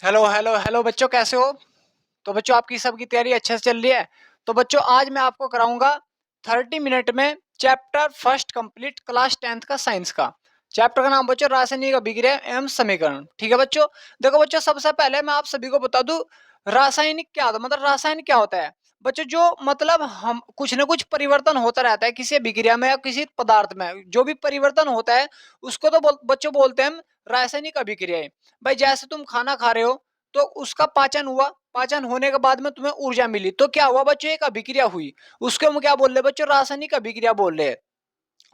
Hello hello hello बच्चों, कैसे हो? तो बच्चों, आपकी सबकी तैयारी अच्छे से चल रही है? तो बच्चों, आज मैं आपको कराऊंगा 30 मिनट में chapter first complete class 10th का साइंस का। चैप्टर का नाम बच्चों रासायनिक अभिक्रिया एवं समीकरण। ठीक है बच्चों। देखो बच्चों, सबसे पहले मैं आप सभी को बता दूं रासायनिक क्या होता है, मतलब रासायन क्या होता है। बच्चों, जो मतलब हम कुछ ना कुछ परिवर्तन होता रहता है किसी अभिक्रिया में या किसी पदार्थ में, जो भी परिवर्तन होता है उसको तो बच्चों बोलते हैं हम रासायनिक अभिक्रियाएं। भाई जैसे तुम खाना खा रहे हो तो उसका पाचन हुआ, पाचन होने के बाद में तुम्हें ऊर्जा मिली, तो क्या हुआ बच्चों, एक अभिक्रिया हुई। उसको हम क्या बोल रहे हैं बच्चों, रासायनिक अभिक्रिया बोल रहे हैं।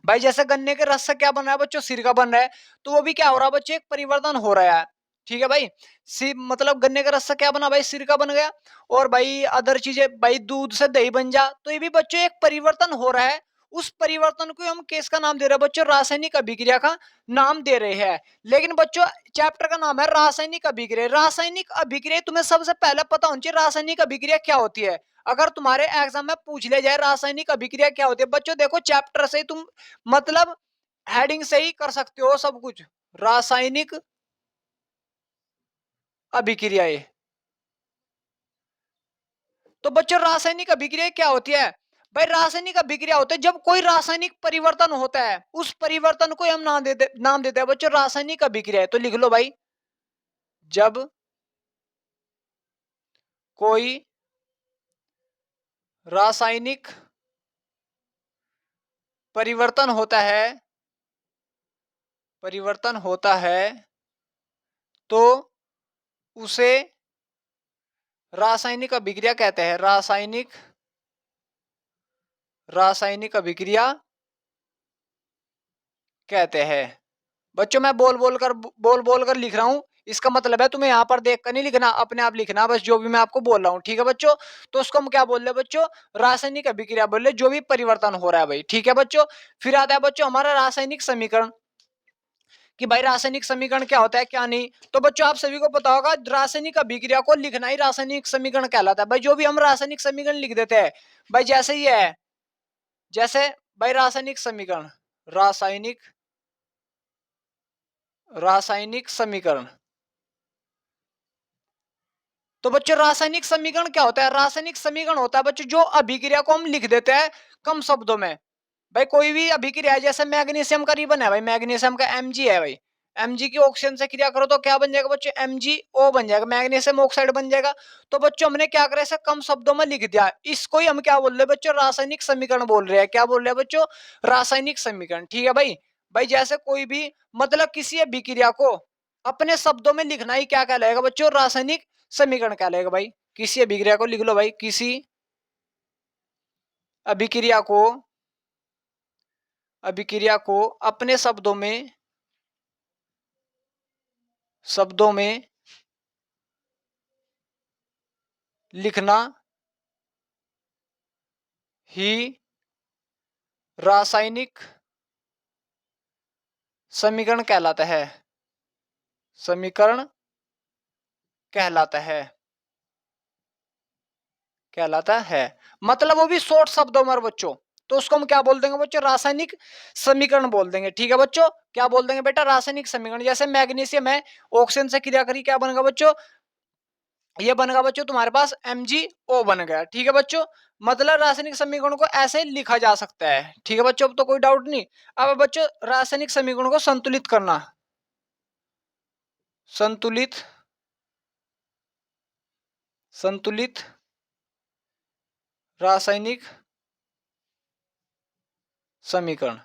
भाई जैसे गन्ने के रस से क्या बन रहा है बच्चों, सिरका बन रहा है, तो वो भी क्या हो रहा है बच्चों, एक परिवर्तन हो रहा है। ठीक है भाई। मतलब गन्ने का रस से क्या बना भाई, सिरका बन गया। और भाई अदर चीजें, भाई दूध से दही बन जा, तो ये भी बच्चों एक परिवर्तन हो रहा है। उस परिवर्तन को हम किसका नाम दे रहे हैं बच्चों, रासायनिक अभिक्रिया का नाम दे रहे हैं। लेकिन बच्चों, चैप्टर का नाम है रासायनिक अभिक्रिया। रासायनिक अभिक्रिया तुम्हें सबसे पहले पता होना चाहिए रासायनिक अभिक्रिया क्या होती है। अगर तुम्हारे एग्जाम में पूछ लिया जाए रासायनिक अभिक्रिया क्या होती है, बच्चों देखो चैप्टर से ही तुम मतलब हेडिंग से ही कर सकते हो सब कुछ। रासायनिक अभिक्रियाएं। तो बच्चों रासायनिक अभिक्रिया क्या होती है? भाई रासायनिक अभिक्रिया होती है जब कोई रासायनिक परिवर्तन होता है, उस परिवर्तन को हम नाम देते हैं बच्चों रासायनिक अभिक्रिया। तो लिख लो भाई, जब कोई रासायनिक परिवर्तन होता है, परिवर्तन होता है तो उसे रासायनिक अभिक्रिया कहते हैं। रासायनिक अभिक्रिया कहते हैं। बच्चों मैं बोल बोल कर लिख रहा हूं, इसका मतलब है तुम्हें यहां पर देख कर नहीं लिखना, अपने आप लिखना बस जो भी मैं आपको बोल रहा हूं। ठीक है बच्चों। तो उसको हम क्या बोल रहे हैं बच्चों, रासायनिक अभिक्रिया बोल रहे, जो भी परिवर्तन हो रहा है भाई। ठीक है बच्चों। फिर आता है बच्चों हमारा रासायनिक समीकरण, कि भाई रासायनिक समीकरण क्या होता है क्या नहीं। तो बच्चों आप सभी को पता होगा रासायनिक अभिक्रिया को लिखना ही रासायनिक समीकरण कहलाता है। भाई जो भी हम रासायनिक समीकरण लिख देते हैं, भाई जैसे ये है, जैसे भाई रासायनिक समीकरण, रासायनिक रासायनिक समीकरण। तो बच्चों रासायनिक समीकरण क्या होता है? रासायनिक समीकरण होता है बच्चों जो अभिक्रिया को हम लिख देते हैं कम शब्दों में। भाई कोई भी अभिक्रिया है, जैसे मैग्नीशियम का रिबन है भाई, मैग्नीशियम का Mg है भाई, Mg की ऑक्सीजन से क्रिया करो तो क्या बन जाएगा बच्चों, MgO बन जाएगा, मैग्नीशियम ऑक्साइड बन जाएगा। तो बच्चों हमने क्या करा, इसे कम शब्दों में लिख दिया, इसको ही हम क्या बोल रहे हैं बच्चों, रासायनिक समीकरण बोल रहे हैं। क्या बोल रहे हैं बच्चों, रासायनिक समीकरण। ठीक है भाई। भाई जैसे कोई भी मतलब किसी अभिक्रिया को अपने शब्दों में लिखना ही क्या कहलाएगा बच्चों, रासायनिक समीकरण कहलाएगा भाई। किसी अभिक्रिया को लिख लो भाई, किसी अभिक्रिया को अपने शब्दों में लिखना ही रासायनिक समीकरण कहलाता है, समीकरण कहलाता है, कहलाता है। मतलब वो भी शॉर्ट शब्दों में बच्चों। तो उसको हम क्या बोल देंगे बच्चों, रासायनिक समीकरण बोल देंगे। ठीक है बच्चों। क्या बोल देंगे बेटा, रासायनिक समीकरण। जैसे मैग्नीशियम है, ऑक्सीजन से क्रिया करी, क्या बनेगा बच्चों, ये बनेगा बच्चों तुम्हारे पास MgO बन गया। ठीक है बच्चों। मतलब रासायनिक समीकरण को ऐसे लिखा जा सकता है। ठीक है बच्चों, अब तो कोई डाउट नहीं। अब बच्चों रासायनिक समीकरण को संतुलित करना, संतुलित संतुलित रासायनिक समीकरण,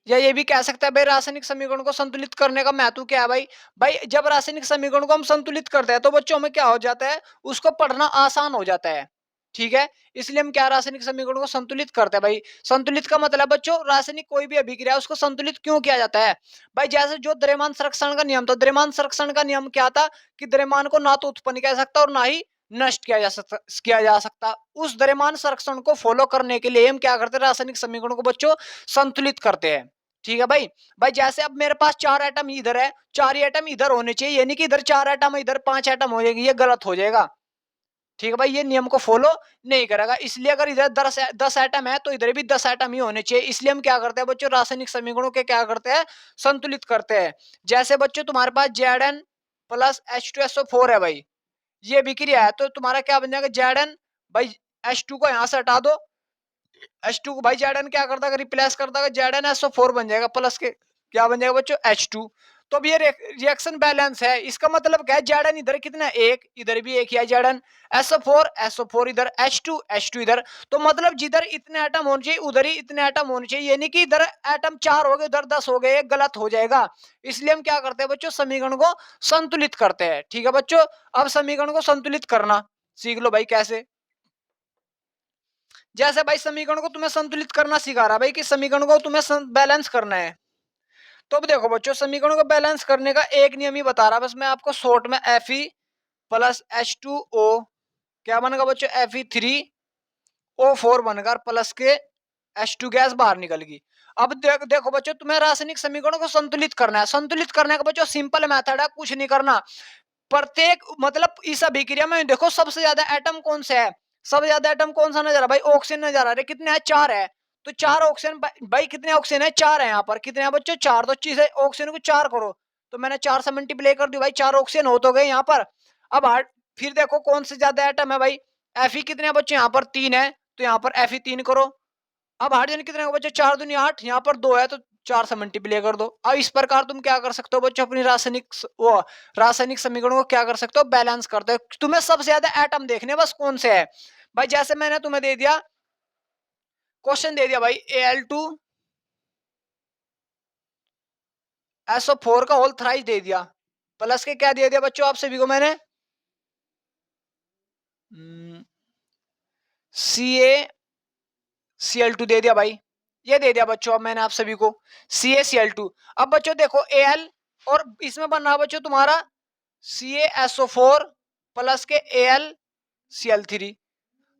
या ये भी कह सकता है भाई रासायनिक समीकरण को संतुलित करने का महत्व क्या है भाई। भाई जब रासायनिक समीकरण को हम संतुलित करते हैं तो बच्चों में क्या हो जाता है, उसको पढ़ना आसान हो जाता है। ठीक है। इसलिए हम क्या रासायनिक समीकरण को संतुलित करते हैं भाई। संतुलित का मतलब बच्चों रासायनिक कोई भी अभिक्रिया है उसको संतुलित क्यों किया जाता है। भाई जैसे जो द्रव्यमान संरक्षण का नियम था, द्रव्यमान संरक्षण का नियम क्या था, कि द्रव्यमान को ना तो उत्पन्न किया जा सकता और ना ही नष्ट किया जा सकता। उस द्रव्यमान संरक्षण को फॉलो करने के लिए हम क्या करते हैं, रासायनिक समीकरण को बच्चों संतुलित करते हैं। ठीक है भाई। भाई जैसे अब मेरे पास 4 एटम इधर है, 4 ही एटम इधर होने चाहिए, यानी कि इधर 4 एटम इधर 5 एटम हो जाएंगे, ये गलत हो जाएगा। ठीक है भाई, ये नियम को फॉलो नहीं करेगा। इसलिए अगर इधर 10 एटम है तो इधर भी 10 एटम ही होने चाहिए। इसलिए हम क्या करते हैं बच्चों, रासायनिक समीकरणों के क्या करते हैं, संतुलित करते हैं। जैसे बच्चों तुम्हारे पास Zn प्लस H2SO4 है भाई, ये विक्रिया है, तो तुम्हारा क्या बन जाएगा, Zn भाई H2 को यहां से हटा दो, H2 को भाई Zn क्या करता है, रिप्लेस करता है, ZnSO4 बन जाएगा, प्लस के क्या बन जाएगा बच्चों, H2। तो अब ये रिएक्शन बैलेंस है। इसका मतलब क्या है, Zn इधर कितना है, एक, इधर भी एक ही है Zn, SO4 इधर, H2 इधर। तो मतलब जिधर इतने एटम होने चाहिए उधर ही इतने एटम होने चाहिए, यानी कि इधर एटम 4 हो गए उधर 10 हो गए, ये गलत हो जाएगा। इसलिए हम क्या करते हैं बच्चों, समीकरण को संतुलित करते हैं। ठीक है बच्चों, अब समीकरण को संतुलित करना सीख लो भाई कैसे। जैसे भाई समीकरण को तुम्हें संतुलित करना सिखा रहा भाई, कि समीकरण को तुम्हें बैलेंस करना है। तो अब देखो बच्चों, समीकरण को बैलेंस करने का एक नियम ही बता रहा, बस मैं आपको शॉर्ट में Fe प्लस H2O क्या बनेगा बच्चों, Fe3O4 बनकर प्लस के H2 गैस बाहर निकल गई। अब देखो बच्चों, तुम्हें रासायनिक समीकरणों को संतुलित करना है। संतुलित करने का बच्चों सिंपल मेथड है, कुछ नहीं करना। प्रत्येक मतलब इस अभिक्रिया में देखो सबसे ज्यादा एटम कौन सा है, सबसे ज्यादा एटम कौन सा नजर आ रहा भाई, ऑक्सीजन नजर आ रहा है। कितने हैं, 4 है। तो 4 ऑक्सीजन भाई, कितने ऑक्सीजन है, 4 है। यहाँ पर कितने हैं बच्चों, 4। तो चीज है ऑक्सीजन को 4 करो, तो मैंने 4 से मल्टीप्लाई कर दी भाई, 4 ऑक्सीजन हो तो गए यहाँ पर। अब फिर देखो कौन से ज्यादा एटम है भाई, Fe कितने हैं बच्चों, यहाँ पर 3 है, तो यहाँ पर Fe3 करो। अब हाइड्रोजन कितने हो बच्चों, 4 दूनी 8, यहाँ पर 2 है, तो 4 से मल्टीप्लाई कर दो। अब इस प्रकार तुम क्या कर सकते हो बच्चों, अपनी रासायनिक समीकरणों को क्या कर सकते हो, बैलेंस करते हो। तुम्हें सबसे ज्यादा एटम देखने बस कौन से है भाई। जैसे मैंने तुम्हें दे दिया, क्वेश्चन दे दिया भाई, Al2SO4 का होल थ्राइस दे दिया, प्लस के क्या दे दिया बच्चों आप सभी को मैंने, CaCl2 दे दिया भाई, ये दे दिया बच्चों अब मैंने आप सभी को, CaCl2। अब बच्चों देखो Al, और इसमें बन रहा बच्चों तुम्हारा CaSO4 प्लस के AlCl3,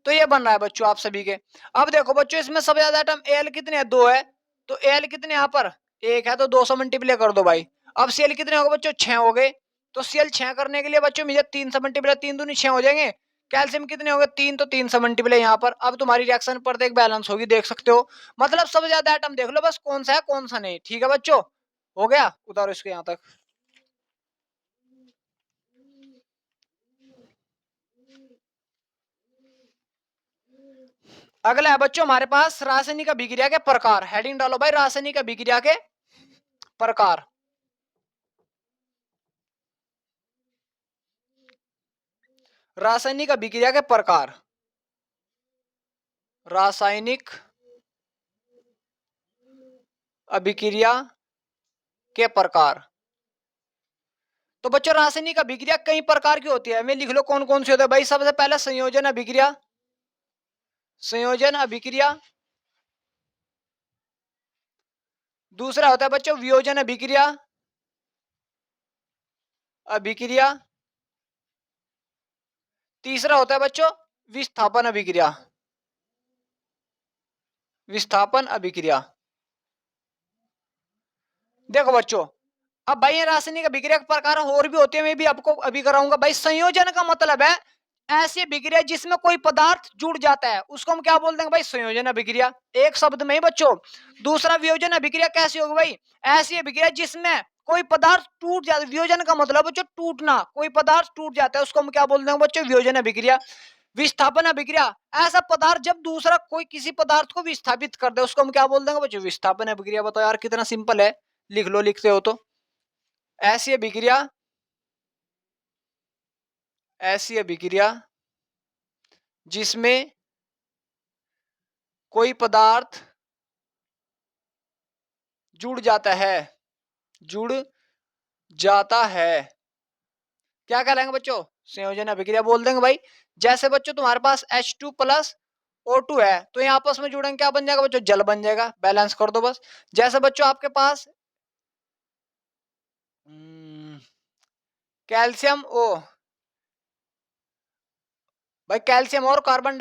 तो ये बन रहा है बच्चों आप सभी के। अब देखो बच्चों, इसमें सबसे ज्यादा आइटम Al कितने हैं, 2 है, तो Al कितने यहाँ पर, 1 है, तो 2 से मल्टीप्लाई कर दो भाई। अब Cl कितने हो गए बच्चों, 6 हो गए, तो Cl 6 करने के लिए बच्चों मुझे 3 से मल्टीप्लाई, 3 दूनी 6 हो जाएंगे। कैल्शियम कितने हो गए, 3, तो 3 से मल्टीप्लाई यहाँ पर। अब तुम्हारी रिएक्शन पर एक बैलेंस होगी, देख सकते हो। मतलब सबसे ज्यादा आइटम देख लो बस कौन सा है कौन सा नहीं। ठीक है बच्चों, हो गया, उतारो इसको यहाँ तक। अगला है बच्चों हमारे पास रासायनिक अभिक्रिया के प्रकार। हेडिंग डालो भाई, रासायनिक अभिक्रिया के प्रकार। रासायनिक अभिक्रिया के प्रकार, रासायनिक अभिक्रिया के प्रकार। तो बच्चों रासायनिक अभिक्रिया कई प्रकार की होती है, हमें लिख लो कौन कौन सी होती है भाई। सबसे पहले संयोजन अभिक्रिया, संयोजन अभिक्रिया। दूसरा होता है बच्चों वियोजन अभिक्रिया, अभिक्रिया। तीसरा होता है बच्चों विस्थापन अभिक्रिया, विस्थापन अभिक्रिया। देखो बच्चों, अब भाई ये रासायनिक अभिक्रिया के प्रकार और भी होते हैं, मैं भी आपको अभी कराऊंगा भाई। संयोजन का मतलब है ऐसी अभिक्रिया जिसमें कोई पदार्थ जुड़ जाता है, उसको हम क्या बोलते हैं भाई, संयोजन अभिक्रिया, एक शब्द में ही बच्चों। दूसरा वियोजन अभिक्रिया कैसी होगी भाई, ऐसी अभिक्रिया जिसमें कोई पदार्थ टूट जाता है। वियोजन का मतलब बच्चों टूटना, कोई पदार्थ टूट जाता है उसको हम क्या बोलते हैं बच्चों, वियोजन अभिक्रिया। विस्थापन अभिक्रिया, ऐसा पदार्थ जब दूसरा कोई किसी पदार्थ को विस्थापित कर दे उसको हम क्या बोल देंगे बच्चों, विस्थापन अभिक्रिया। बताओ यार कितना सिंपल है, लिख लो लिखते हो तो। ऐसी अभिक्रिया, ऐसी अभिक्रिया जिसमें कोई पदार्थ जुड़ जाता है, जुड़ जाता है, क्या कहलाएंगे बच्चों, संयोजन अभिक्रिया बोल देंगे भाई। जैसे बच्चों तुम्हारे पास H2 प्लस O2 है, तो ये आपस में जुड़ेंगे, क्या बन जाएगा बच्चों, जल बन जाएगा। बैलेंस कर दो बस। जैसे बच्चों आपके पास कैल्शियम ओ भाई, कैल्शियम और कार्बन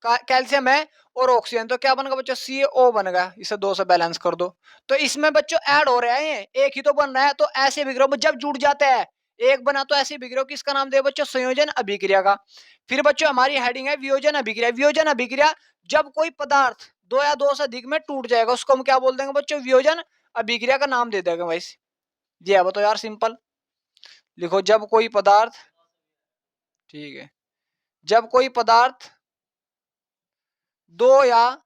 कैल्शियम है और ऑक्सीजन, तो क्या बनेगा बच्चों, CaO बनेगा। इसे 2 से बैलेंस कर दो। तो इसमें बच्चों ऐड हो रहा है, एक ही तो बन रहा है। तो ऐसे विग्रह जब जुड़ जाता है एक बना तो ऐसी अभिक्रिया किसका नाम दे बच्चों? संयोजन अभिक्रिया का। फिर बच्चों हमारी हेडिंग है वियोजन अभिक्रिया। वियोजन अभिक्रिया जब कोई पदार्थ दो या दो से अधिक में टूट जाएगा उसको हम क्या बोल देंगे बच्चों? वियोजन अभिक्रिया का नाम दे देंगे भाई। ये है बताओ यार, सिंपल लिखो। जब कोई पदार्थ, ठीक है, जब कोई पदार्थ दो या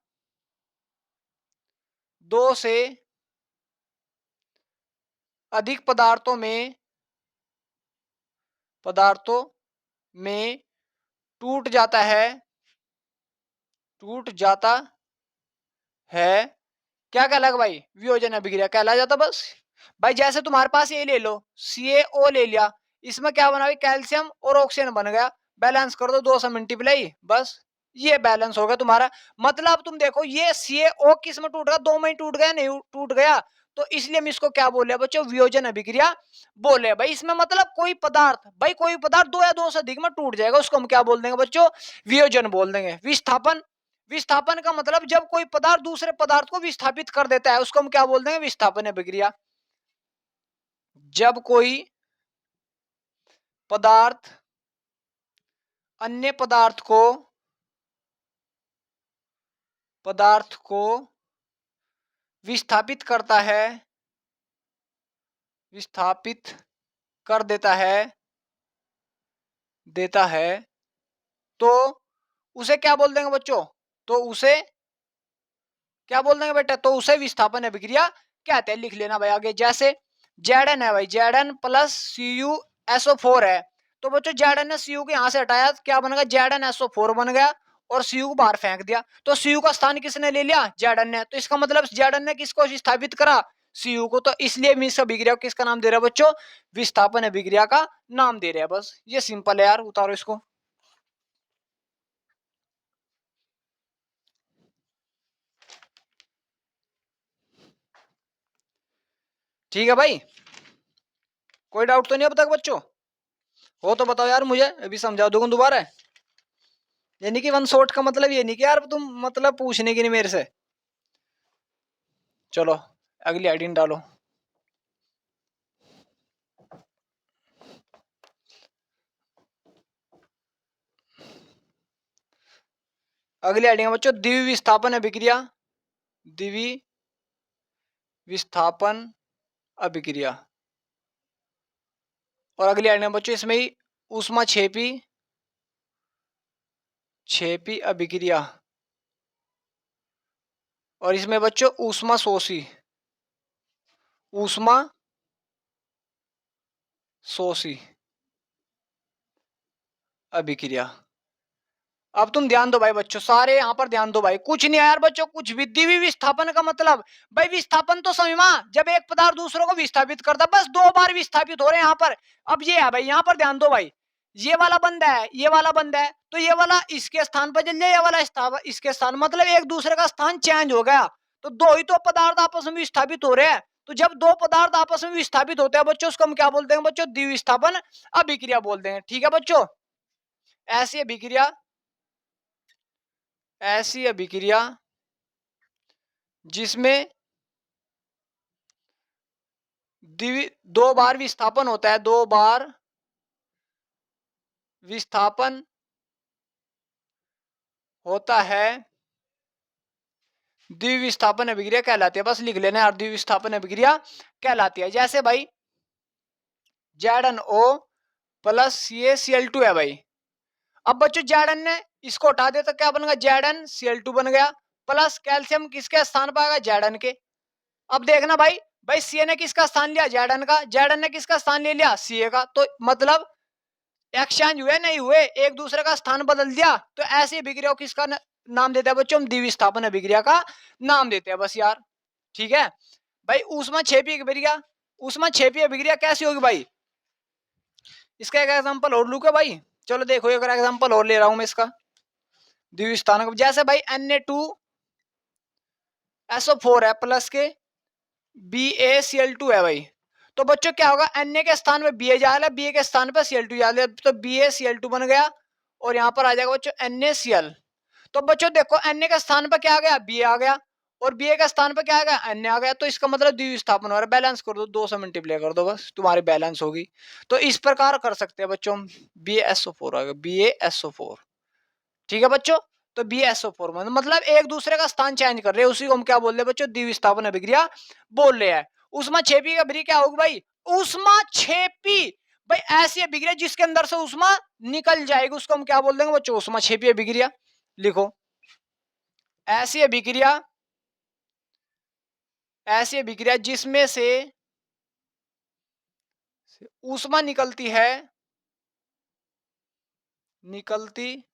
दो से अधिक पदार्थों में टूट जाता है, क्या कहलाएगा भाई? वियोजन अभिक्रिया कहला जाता बस। भाई जैसे तुम्हारे पास ये ले लो, CaO ले लिया, इसमें क्या बना भाई? कैल्शियम और ऑक्सीजन बन गया। बैलेंस कर दो 2 से मल्टीप्लाई, बस ये बैलेंस हो गया तुम्हारा। मतलब तुम देखो ये CaO किस में टूट गया? 2 में ही टूट गया, नहीं टूट गया, तो इसलिए हम इसको क्या बोले बच्चों? वियोजन अभिक्रिया बोले भाई। इसमें मतलब कोई पदार्थ, भाई कोई पदार्थ दो या दो से अधिक में टूट जाएगा उसको हम क्या बोल देंगे बच्चों? वियोजन बोल देंगे। विस्थापन, विस्थापन का मतलब जब कोई पदार्थ दूसरे पदार्थ को विस्थापित कर देता है उसको हम क्या बोल देंगे? विस्थापन अभिक्रिया। जब कोई पदार्थ अन्य पदार्थ को विस्थापित कर देता है तो उसे क्या बोल देंगे बच्चों? तो उसे क्या बोल देंगे बेटा? तो उसे विस्थापन अभिक्रिया कहते हैं। लिख लेना भाई आगे। जैसे Zn है भाई, Zn प्लस CuSO4 है, तो बच्चों Zn ने Cu को यहां से हटाया, क्या बन गया? ZnSO4 बन गया, और Cu को बाहर फेंक दिया, तो Cu का स्थान किसने ले लिया? Zn ने। तो इसका मतलब Zn ने किसको विस्थापित करा? Cu को। तो इसलिए हम इस अभिक्रिया को किसका नाम दे रहे हैं बच्चों? विस्थापन अभिक्रिया का नाम दे रहे हैं। बस ये सिंपल है यार, उतारो इसको। ठीक है भाई, कोई डाउट तो नहीं अब तक बच्चों? हो तो बताओ यार, मुझे अभी समझा दूंगा दोबारा। यानी कि वन शॉट का मतलब ये नहीं कि यार तुम मतलब पूछने की नहीं मेरे से। चलो अगली हेडिंग डालो। अगली हेडिंग बच्चों द्विवीय विस्थापन अभिक्रिया। द्विवीय विस्थापन अभिक्रिया। और अगली हेडिंग बच्चों इसमें ही ऊष्मा क्षेपी अभिक्रिया, और इसमें बच्चों ऊष्मा शोषी अभिक्रिया। अब तुम ध्यान दो भाई बच्चों, सारे यहाँ पर ध्यान दो भाई, कुछ नहीं है यार बच्चों, कुछ भी। द्विवीय विस्थापन का मतलब भाई विस्थापन तो समझ में, जब एक पदार्थ दूसरों को विस्थापित करता, बस 2 बार विस्थापित हो रहे हैं यहाँ पर। अब ये है भाई, यहाँ पर ध्यान दो भाई, ये वाला बंदा है, ये वाला बंदा है, तो ये वाला इसके स्थान पर चल जाए, ये वाला इसके स्थान, मतलब एक दूसरे का स्थान चेंज हो गया। तो दो ही तो पदार्थ आपस में विस्थापित हो रहे हैं। तो जब दो पदार्थ आपस में विस्थापित होते हैं बच्चों, उसको हम क्या बोलते हैं बच्चों? द्विवीय विस्थापन अभिक्रिया बोलते हैं। ठीक है बच्चों, ऐसी अभिक्रिया जिसमें दो बार विस्थापन होता है, 2 बार विस्थापन होता है, द्विवीय विस्थापन अभिक्रिया कहलाती है। बस लिख लेना यार, द्विवीय विस्थापन अभिक्रिया कहलाती है। जैसे भाई ZnO प्लस CaCl2 है भाई। अब बच्चों Zn ने इसको हटा दिया तो क्या बन गया? ZnCl2 बन गया, प्लस कैल्शियम किसके स्थान पर आएगा? Zn के। अब देखना भाई, Ca ने किसका स्थान लिया? Zn का। Zn ने किसका स्थान ले लिया? Ca का। तो मतलब एक्सचेंज हुए नहीं हुए, एक दूसरे का स्थान बदल दिया। तो ऐसी अभिक्रिया को किसका नाम देते हैं बच्चों? हम द्विवीय विस्थापन अभिक्रिया का नाम देते हैं बस यार। ठीक है भाई। ऊष्मा क्षेपी अभिक्रिया, ऊष्मा क्षेपी अभिक्रिया कैसी होगी भाई? इसका एक एग्जांपल और लू क्या भाई? चलो देखो एक एग्जांपल और ले रहा हूं मैं इसका द्विवीय स्थान। जैसे भाई Na2SO4 है प्लस के BaCl2 है भाई। तो बच्चों क्या होगा? Na के स्थान पे Ba जाएगा, Ba के स्थान पे Cl2 जाएगा, तो BaCl2 बन गया, और यहाँ पर आ जाएगा बच्चों NaCl। तो बच्चों देखो Na के स्थान पर क्या आ गया? Ba आ गया, और Ba का स्थान पे क्या आ गया, N आ गया, तो इसका मतलब द्विविस्थापन हो रहा है। बैलेंस कर दो, 2 से मल्टीप्लाई कर दो, बस तुम्हारी बैलेंस होगी। तो इस प्रकार कर सकते हैं बच्चों हम। BaSO4 आ गया, BaSO4। ठीक है बच्चों, तो BaSO4 मतलब एक दूसरे का स्थान चेंज कर रहे हैं, उसी को हम क्या बोल रहे हैं बच्चों, द्विविस्थापन अभिक्रिया बोल रहे हैं। उष्मा क्षेपी अभिक्रिया क्या होगी भाई, उष्मा क्षेपी। भाई ऐसी अभिक्रिया जिसके अंदर से उष्मा निकल जाएगी, उसको हम क्या बोल देंगे बच्चों, उष्मा क्षेपी अभिक्रिया। लिखो, ऐसी अभिक्रिया, ऐसी अभिक्रिया जिसमें से ऊष्मा निकलती है, निकलती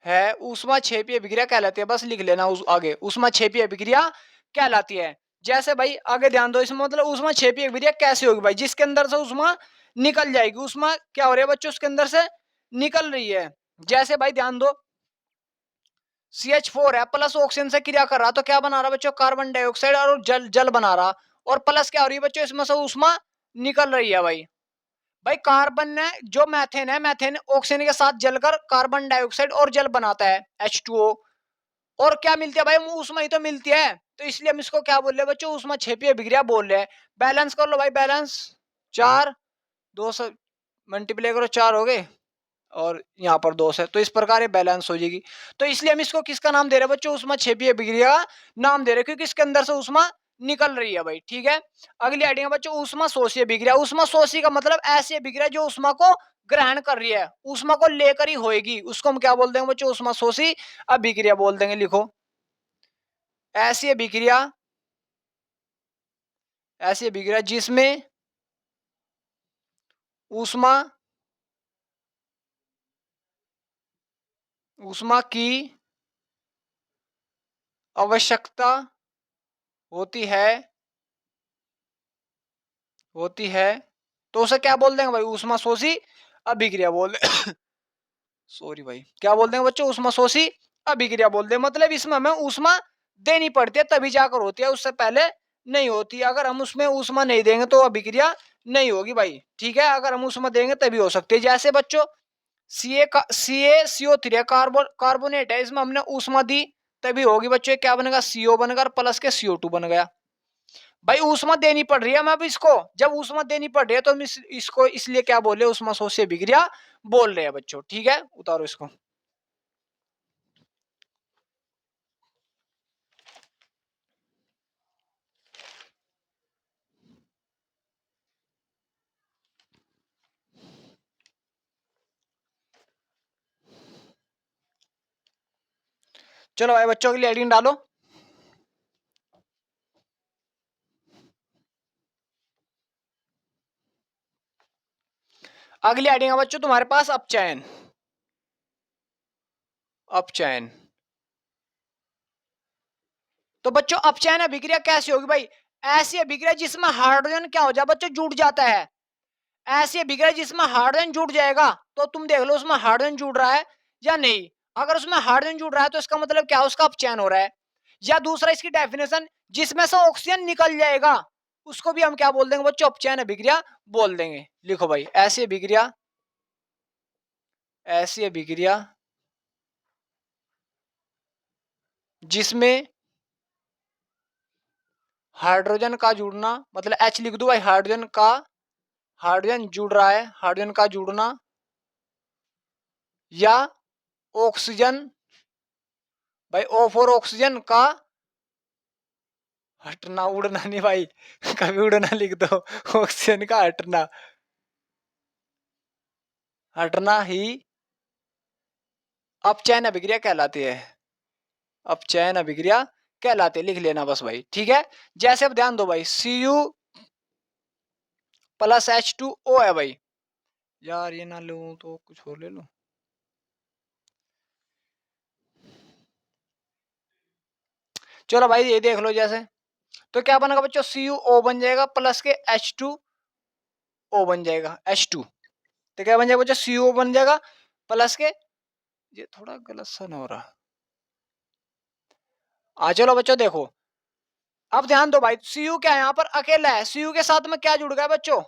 है, ऊष्मा क्षेपी अभिक्रिया कहलाती है। बस लिख लेना आगे, ऊष्मा क्षेपी अभिक्रिया कहलाती है। जैसे भाई आगे ध्यान दो, इसमें मतलब ऊष्मा क्षेपी अभिक्रिया कैसे होगी भाई, जिसके अंदर से ऊष्मा निकल जाएगी। ऊष्मा क्या हो रही है बच्चों, उसके अंदर से निकल रही है। जैसे भाई ध्यान दो, CH4 है, प्लस ऑक्सीजन से क्रिया कर रहा, तो क्या बना रहा बच्चों, कार्बन डाइऑक्साइड, और जल जल बना रहा। और प्लस क्या हो रही है बच्चों, इसमें से ऊष्मा निकल रही है। भाई भाई कार्बन ने, जो मैथेन है, मैथेन ऑक्सीजन के साथ जलकर कार्बन डाइऑक्साइड और जल बनाता है, H2O। और क्या मिलती है भाई, ऊष्मा ही तो मिलती है। तो इसलिए हम इसको क्या बोल रहे हैं बच्चों, ऊष्मा क्षेपी अभिक्रिया बोल रहे हैं। बैलेंस कर लो भाई, बैलेंस 4, 2 से मल्टीप्लाई करो, 4 हो गए, और यहाँ पर 2 से, तो इस प्रकार ये बैलेंस हो जाएगी। तो इसलिए हम इसको किसका नाम दे रहे हैं बच्चों, ऊष्मा क्षेपी अभिक्रिया का नाम दे रहे हैं, क्योंकि इसके अंदर से ऊष्मा निकल रही है भाई। ठीक है, अगली हेडिंग है बच्चों, ऊष्मा शोषी अभिक्रिया। ऊष्मा शोषी का मतलब ऐसी अभिक्रिया जो ऊष्मा को ग्रहण कर रही है, ऊष्मा को लेकर ही होएगी, उसको हम क्या बोल देंगे बच्चों, ऊष्मा शोषी अभिक्रिया बोल देंगे। लिखो, ऐसी अभिक्रिया, ऐसी अभिक्रिया जिसमें ऊष्मा, ऊष्मा की आवश्यकता होती है, होती है, तो उसे क्या बोल देंगे भाई, ऊष्मा शोषी अभिक्रिया बोल सॉरी भाई, क्या बोल देंगे बच्चों, ऊष्मा शोषी अभिक्रिया बोल दें। मतलब इसमें हमें ऊष्मा देनी पड़ती है तभी जाकर होती है, उससे पहले नहीं होती। अगर हम उसमें ऊष्मा नहीं देंगे तो अभिक्रिया नहीं होगी भाई। ठीक है, अगर हम ऊष्मा देंगे तभी हो सकती है। जैसे बच्चों CaCO3 कार्बोनेट है, इसमें हमने ऊष्मा दी तभी होगी बच्चों। क्या बनेगा, CO बनेगा, प्लस के CO2 बन गया। भाई ऊष्मा देनी पड़ रही है हमें अब इसको, जब ऊष्मा देनी पड़ रही है तो हम इसको इसलिए क्या बोल रहे हैं, ऊष्मा शोषी अभिक्रिया बोल रहे हैं बच्चों। ठीक है, उतारो इसको। चलो भाई बच्चों के लिए हेडिंग डालो। अगली हेडिंग है बच्चों तुम्हारे पास अपचयन, अपचयन। तो बच्चों अपचयन अभिक्रिया कैसी होगी भाई, ऐसी अभिक्रिया जिसमें हाइड्रोजन क्या हो जाए बच्चों, जुड़ जाता है। ऐसी अभिक्रिया जिसमें हाइड्रोजन जुड़ जाएगा, तो तुम देख लो उसमें हाइड्रोजन जुड़ रहा है या नहीं। अगर उसमें हाइड्रोजन जुड़ रहा है तो इसका मतलब क्या, उसका अपचयन हो रहा है। या दूसरा इसकी डेफिनेशन, जिसमें से ऑक्सीजन निकल जाएगा, उसको भी हम क्या बोल देंगे बच्चों, अपचयन अभिक्रिया बोल देंगे। लिखो भाई, ऐसी अभिक्रिया, ऐसी अभिक्रिया जिसमें हाइड्रोजन का जुड़ना, मतलब H लिख दो भाई, हाइड्रोजन का, हाइड्रोजन जुड़ रहा है, हाइड्रोजन का जुड़ना, या ऑक्सीजन, भाई O फॉर ऑक्सीजन का हटना, उड़ना नहीं भाई कभी उड़ना लिख दो, ऑक्सीजन का हटना, हटना ही अपचयन अभिक्रिया कहलाती है, अपचयन अभिक्रिया कहलाती है। लिख लेना बस भाई। ठीक है, जैसे अब ध्यान दो भाई, Cu प्लस H2O है भाई। यार ये ना लूं तो कुछ और ले लूं, चलो भाई ये देख लो। जैसे तो क्या बनेगा बच्चों, CuO बन जाएगा, प्लस के H2O बन जाएगा, H2। तो क्या बन जाएगा बच्चों, CuO बन जाएगा, प्लस के, ये थोड़ा गलत सा ना हो रहा। चलो बच्चों देखो, अब ध्यान दो भाई, Cu क्या है, यहाँ पर अकेला है। Cu के साथ में क्या जुड़ गया बच्चों,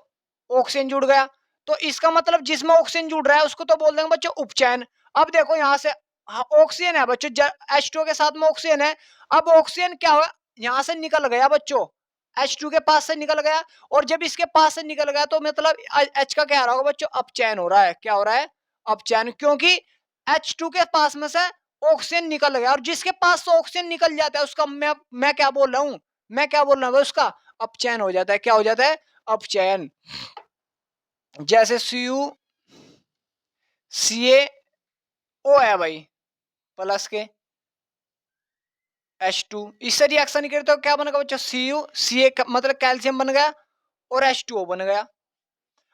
ऑक्सीजन जुड़ गया। तो इसका मतलब जिसमें ऑक्सीजन जुड़ रहा है उसको तो बोल देंगे बच्चों उपचयन। अब देखो यहाँ से ऑक्सीजन है बच्चों, H2O के साथ में ऑक्सीजन है। अब ऑक्सीजन क्या हुआ, यहां से निकल गया बच्चों, H2 के पास से निकल गया, और जब इसके पास से निकल गया तो मतलब H का क्या हो रहा होगा बच्चों, अपचयन हो रहा है। क्या हो रहा है, अपचयन, क्योंकि H2 के पास में से ऑक्सीजन निकल गया, और जिसके पास से ऑक्सीजन निकल जाता है उसका मैं क्या बोल रहा हूं, मैं क्या बोल रहा हूं, उसका अपचयन हो जाता है। क्या हो जाता है, अपचयन। जैसे CuCaO है भाई, प्लस के H2, इससे रिएक्शन करे तो क्या बनेगा बच्चों, CuCa मतलब कैल्शियम बन गया और H2O बन गया।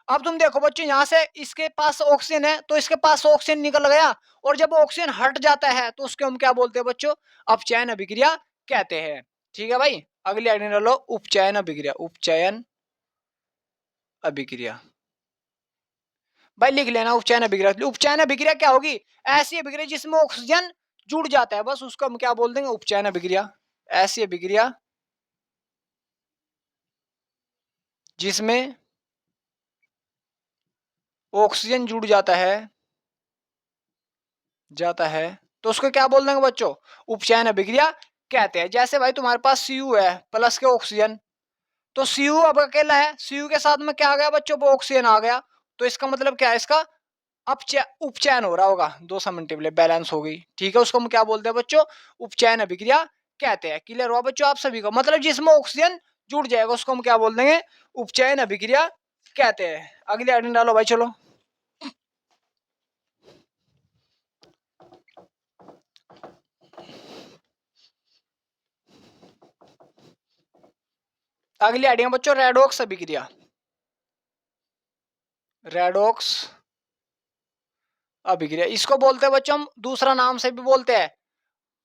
अब तुम देखो बच्चों, यहां से इसके पास ऑक्सीजन है तो इसके पास ऑक्सीजन निकल गया, और जब ऑक्सीजन हट जाता है तो उसके हम क्या बोलते हैं बच्चों, अपचयन अभिक्रिया कहते हैं। ठीक है भाई, अगली आइडिया लो, उपचयन अभिक्रिया। उपचयन अभिक्रिया भाई लिख लेना, उपचयन अभिक्रिया। उपचयन अभिक्रिया क्या होगी, ऐसी अभिक्रिया जिसमें ऑक्सीजन जुड़ जाता है, बस उसको हम क्या बोल देंगे, उपचयन अभिक्रिया। ऐसी अभिक्रिया जिसमें ऑक्सीजन जुड़ जाता है तो उसको क्या बोल देंगे बच्चों, उपचयन अभिक्रिया कहते हैं। जैसे भाई तुम्हारे पास Cu है प्लस के ऑक्सीजन, तो Cu अब अकेला है, Cu के साथ में क्या आ गया बच्चों, वो ऑक्सीजन आ गया, तो इसका मतलब क्या है, इसका उपचयन हो रहा होगा, 2 बैलेंस हो गई। ठीक है, उसको हम क्या बोलते हैं बच्चों, उपचयन अभिक्रिया कहते हैं। क्लियर हुआ बच्चों आप सभी को, मतलब जिसमें ऑक्सीजन जुड़ जाएगा उसको हम क्या बोल देंगे, उपचयन अभिक्रिया कहते हैं। अगली आइटम डालो भाई, चलो। अगली आइडिया बच्चों, रेडॉक्स अभिक्रिया। रेडॉक्स अभिक्रिया, इसको बोलते हैं बच्चों हम दूसरा नाम से भी बोलते हैं,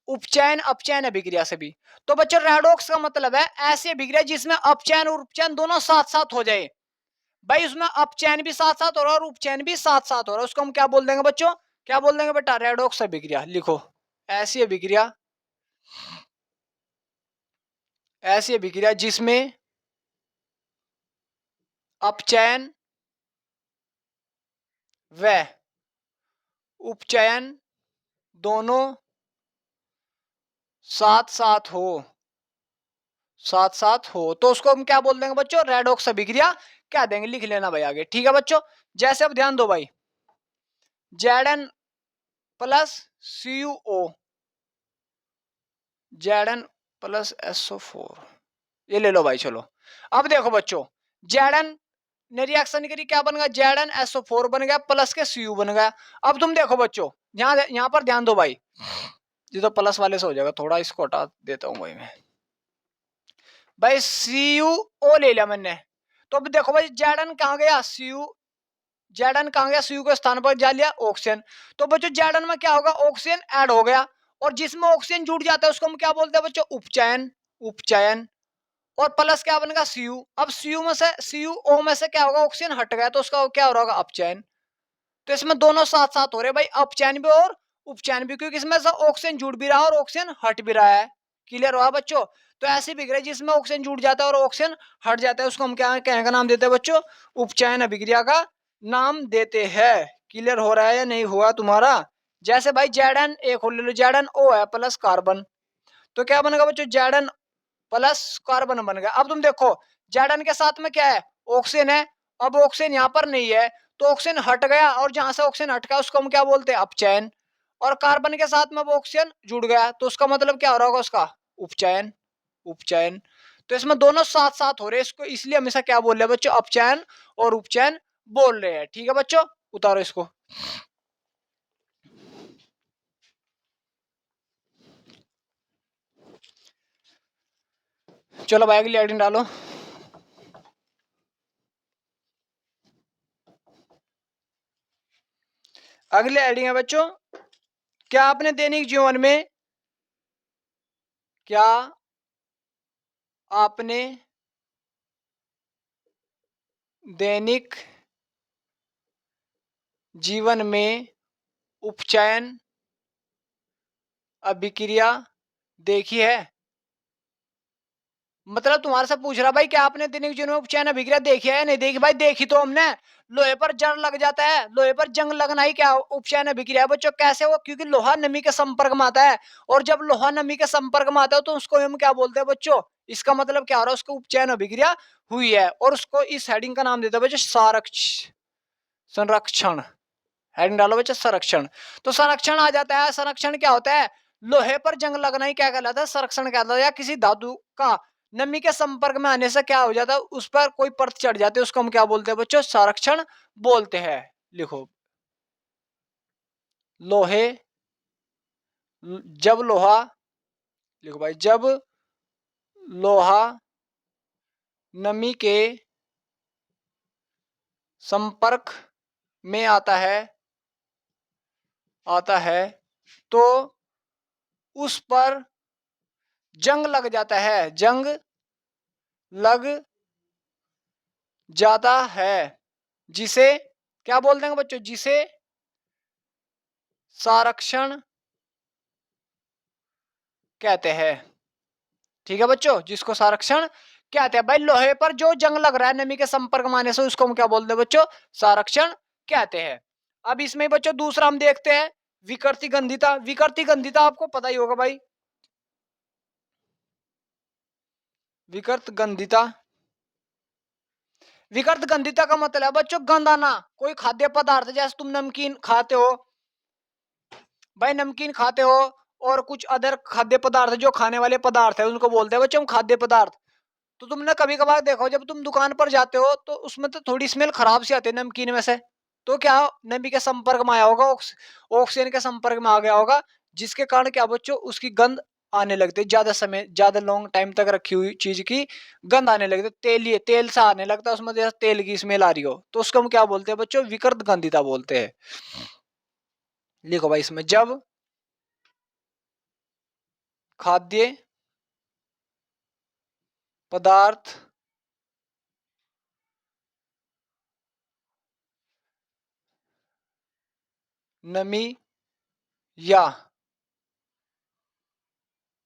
उपचयन अपचयन अभिक्रिया से भी। तो बच्चों रेडॉक्स का मतलब है ऐसी अभिक्रिया जिसमें अपचयन और उपचयन दोनों साथ साथ हो जाए। भाई उसमें अपचयन भी साथ साथ हो रहा है और उपचयन भी साथ साथ हो रहा है, उसको हम क्या बोल देंगे बच्चों, क्या बोल देंगे बेटा, रेडॉक्स अभिक्रिया। लिखो, ऐसी अभिक्रिया, ऐसी अभिक्रिया जिसमें अपचयन व उपचयन दोनों साथ साथ हो, साथ साथ हो, तो उसको हम क्या बोल देंगे बच्चों, रेडॉक्स अभिक्रिया क्या देंगे, लिख लेना भाई आगे। ठीक है बच्चों, जैसे अब ध्यान दो भाई, Zn plus CuO, Zn plus SO4, ये ले लो भाई। चलो अब देखो बच्चों, Zn ने रिएक्शन करी, क्या बन गया, ZnSO4 बन गया, प्लस के Cu बन गया। अब तुम देखो बच्चों, यहाँ पर ध्यान दो भाई, ये तो प्लस वाले से हो जाएगा, थोड़ा इसको हटा देता हूं भाई मैं। भाई CuO ले लिया मैंने, तो अब देखो भाई Zn कहाँ गया, Zn कहाँ गया, Cu के स्थान पर जा लिया ऑक्सीजन, तो बच्चों Zn में क्या होगा, ऑक्सीजन ऐड हो गया, और जिसमें ऑक्सीजन जुड़ जाता है उसको हम क्या बोलते हैं बच्चों, उपचयन। उपचयन, और प्लस क्या बनेगा, Cu। अब Cu में से, CuO में से क्या होगा, ऑक्सीजन हट गया, तो उसका क्या हो रहा होगा, अपचयन। तो इसमें दोनों साथ साथ हो रहे भाई, अपचयन भी और उपचयन भी, क्योंकि इसमें से ऑक्सीजन जुड़ भी रहा है और ऑक्सीजन हट भी रहा है। क्लियर हुआ बच्चों, तो ऐसी अभिक्रिया जिसमें ऑक्सीजन जुड़ जाता है और ऑक्सीजन हट जाता है उसको हम क्या कहने का नाम देते हैं बच्चों, उपचयन अभिक्रिया का नाम देते हैं। क्लियर हो रहा है या नहीं हुआ तुम्हारा। जैसे भाई Zn एक हो ले लो, ZnO है प्लस कार्बन, तो क्या बनेगा बच्चों, Zn प्लस कार्बन बन गया। अब तुम देखो Zn के साथ में क्या है, ऑक्सीजन है, अब ऑक्सीजन यहाँ पर नहीं है तो ऑक्सीजन हट गया, और जहां से ऑक्सीजन हट गया उसको हम क्या बोलते हैं, अपचयन। और कार्बन के साथ में वो ऑक्सीजन जुड़ गया तो उसका मतलब क्या हो रहा होगा, उसका उपचयन। उपचयन, तो इसमें दोनों साथ साथ हो रहे हैं, इसको इसलिए हमेशा क्या बोल रहे हैं बच्चों, अपचयन और उपचयन बोल रहे हैं। ठीक है बच्चों, उतारो इसको। चलो भाई अगली आइटम डालो। अगले आइडिया है बच्चों, क्या आपने दैनिक जीवन में, क्या आपने दैनिक जीवन में उपचयन अभिक्रिया देखी है। मतलब तुम्हारे से पूछ रहा भाई क्या आपने दैनिक जीवन में उपचयन अभिक्रिया देखी है या नहीं देखी? भाई देखी तो हमने। लोहे पर जंग लग जाता है, लोहे पर जंग लगना ही क्या उपचयन अभिक्रिया है बच्चों। कैसे वो? क्योंकि लोहा नमी के संपर्क में आता है, और जब लोहा नमी के संपर्क में आता है तो उसको हम क्या बोलते हैं बच्चों? इसका मतलब क्या हो रहा है? उसको उपचयन अभिक्रिया हुई है, और उसको इस हेडिंग का नाम देते हैं बच्चों संरक्षण। हेडिंग डालो बच्चा संरक्षण। तो संरक्षण आ जाता है। संरक्षण क्या होता है? लोहे पर जंग लगना ही क्या कहलाता है? संरक्षण कहलाता है। या किसी धातु का नमी के संपर्क में आने से क्या हो जाता है? उस पर कोई परत चढ़ जाती है, उसको हम क्या बोलते हैं बच्चों? संरक्षण बोलते हैं। लिखो, लोहे, जब लोहा, लिखो भाई, जब लोहा नमी के संपर्क में आता है तो उस पर जंग लग जाता है, जंग लग जाता है, जिसे क्या बोलते हैं बच्चों? जिसे संरक्षण कहते हैं। ठीक है बच्चों, जिसको संरक्षण कहते हैं। भाई लोहे पर जो जंग लग रहा है नमी के संपर्क में आने से, उसको हम क्या बोलते हैं बच्चों? संरक्षण कहते हैं। अब इसमें बच्चों दूसरा हम देखते हैं विकृति गंधिता। विकृति गंधिता आपको पता ही होगा भाई। विकृत गंधिता, विकृत गंधिता का मतलब है बच्चों गंध आना। कोई खाद्य पदार्थ, जैसे तुम नमकीन खाते हो भाई, नमकीन खाते हो, और कुछ अदर खाद्य पदार्थ जो खाने वाले पदार्थ है उनको बोलते हैं बच्चों हम खाद्य पदार्थ। तो तुमने कभी कभार देखो, जब तुम दुकान पर जाते हो तो उसमें तो थोड़ी स्मेल खराब सी आती है नमकीन में से। तो क्या नमी के संपर्क में आया होगा, ऑक्सीजन के संपर्क में आ गया होगा, जिसके कारण क्या बच्चों उसकी गंध आने लगती है। ज्यादा समय, ज्यादा लॉन्ग टाइम तक रखी हुई चीज की गंध आने लगती है, तेल तेल सा आने लगता है उसमें, जैसे तेल की स्मेल आ रही हो, तो उसको हम क्या बोलते हैं बच्चों? विकृत गंधिता बोलते हैं। लिखो भाई इसमें, जब खाद्य पदार्थ नमी या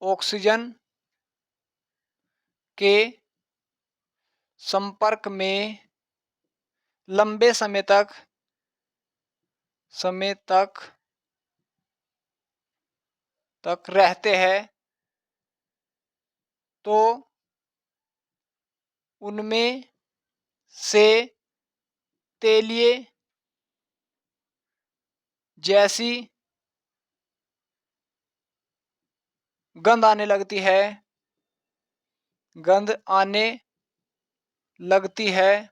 ऑक्सीजन के संपर्क में लंबे समय तक रहते हैं तो उनमें से तेलीय जैसी गंध आने लगती है, गंध आने लगती है,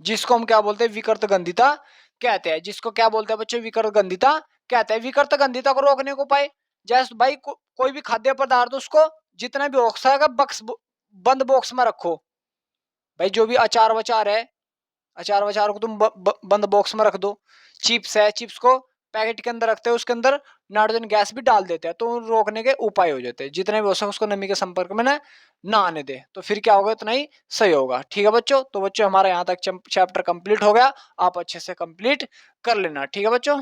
जिसको हम क्या बोलते हैं? विकृत गंधिता कहते हैं। जिसको क्या बोलते हैं बच्चों? विकृत गंधिता कहते हैं। विकृत गंधिता को रोकने को उपाय, जैसे भाई कोई भी खाद्य पदार्थ, उसको जितना भी हो सकेगा बंद बॉक्स में रखो। भाई जो भी अचार वचार है, अचार वचार को तुम बंद बॉक्स में रख दो। चिप्स है, चिप्स को पैकेट के अंदर रखते हैं, उसके अंदर नाइट्रोजन गैस भी डाल देते हैं, तो रोकने के उपाय हो जाते हैं। जितने भी हो सके उसको नमी के संपर्क में ना आने दे, तो फिर क्या होगा? इतना ही सही होगा। ठीक है बच्चों, तो बच्चों हमारा यहाँ तक चैप्टर कंप्लीट हो गया। आप अच्छे से कंप्लीट कर लेना। ठीक है बच्चों।